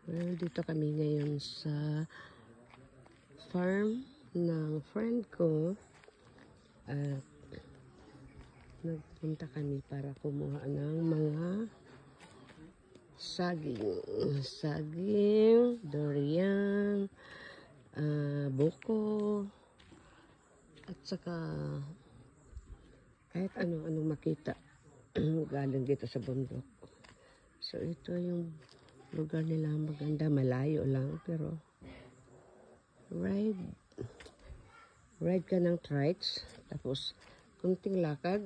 Well, dito kami ngayon sa farm ng friend ko at nagpunta kami para kumuha ng mga saging, durian, buko, at saka kahit ano-anong makita galing dito sa bundok. So ito yung lugar nila, maganda, malayo lang pero ride ka ng trikes, tapos kunting lakad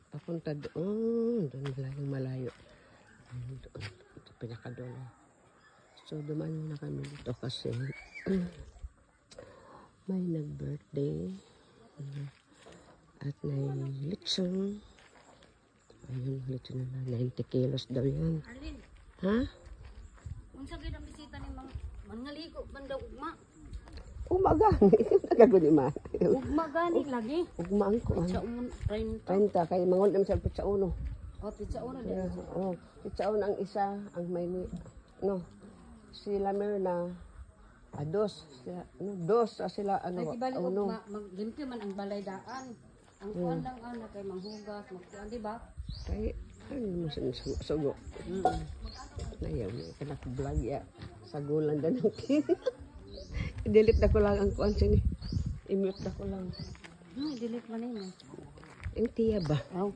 papunta doon malayo doon, ito pinakadulo. So dumaan na kami dito kasi may nag-birthday at may lechon. Ayun, lechon na 90 kilos daw yan. Arlene, ha? unsa gyud ang bisita ni mangaliko banda ugma? Umagani, nagago ni ma. Ugma gani lagi. Ugmaan ko. Sa unon 30. Penta kay mangol dem sa pizza uno. O pizza uno din. Oh, pizza uno ang isa, ang may sila meron na dos, sila Lagi bali uno. maglimpyo man ang balay daan. Ang kuan lang ana kay manghugas, magkuan di ba? Kay ano mo sugo. Nayaw ni kana ko vlog ya. Sagulan dan ang i-delete na ko lang ang kuan sini. I-mute na ko lang. Delete man nimo. Ang tiya ba? Aw.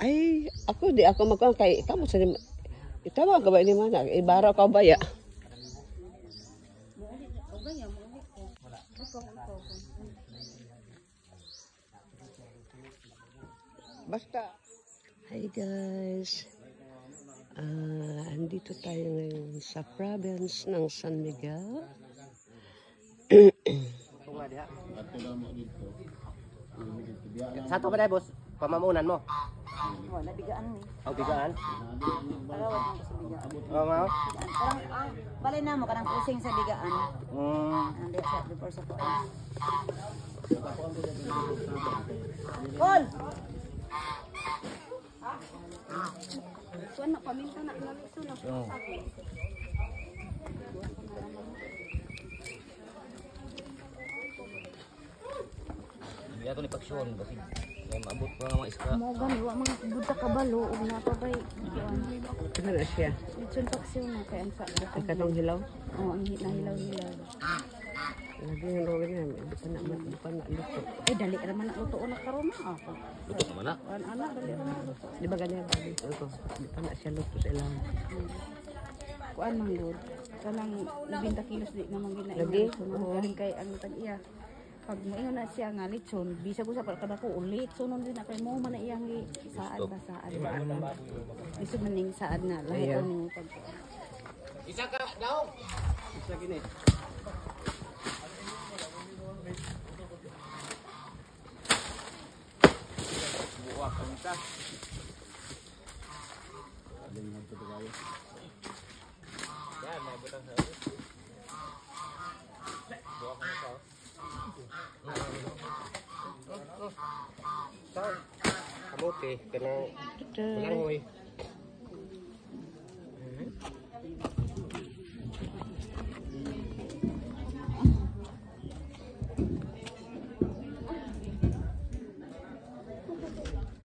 Ay, di ako magkuhan kay kamo sa itawag ka ba ni mana? Ibara ka ba ya? Basta. Hi guys. Andito tayo ngayon sa province ng San Miguel. Satu ba dai, boss? Pamamunan mo? Wala bigaan ni. Oh, bigaan? Parawat mo sa bigaan. Oo, mao. Parang balay na mo kanang kusing sa bigaan. Ang sa before sa kuan. Kol. Kuan na paminta na naliso na sabi. Iya to ni paksyon kasi maabot ko nga mga iska. Mo gani wa mga buta kabalo ug napabay kuan. Ano na siya? Litson paksiw na kay ang sa. Ang katong hilaw? Oo, ang nahilaw-hilaw. Lagi yung rawin yan. Di pa na luto. Dali raman na luto na karon na ako. Luto naman na. Ana dali raman na luto. Di ba ganyan ba? Di pa na siya luto sa ilang. Kuan man gud. Kanang 20 kilos di naman gid na Lagi? Galing kay ang tag-iya. Pag moingon na siya nga litson, bisag ko sa kada ko ulit. Sunon din na kay mo man na iyang saad ba saad. Bisag man ning saad na lahat ning pag. Isa ka daw. Isa gini. Buwa ka nita. Yan, may butang sa ulo. Buwa ka nita. Kamote, kanang langoy.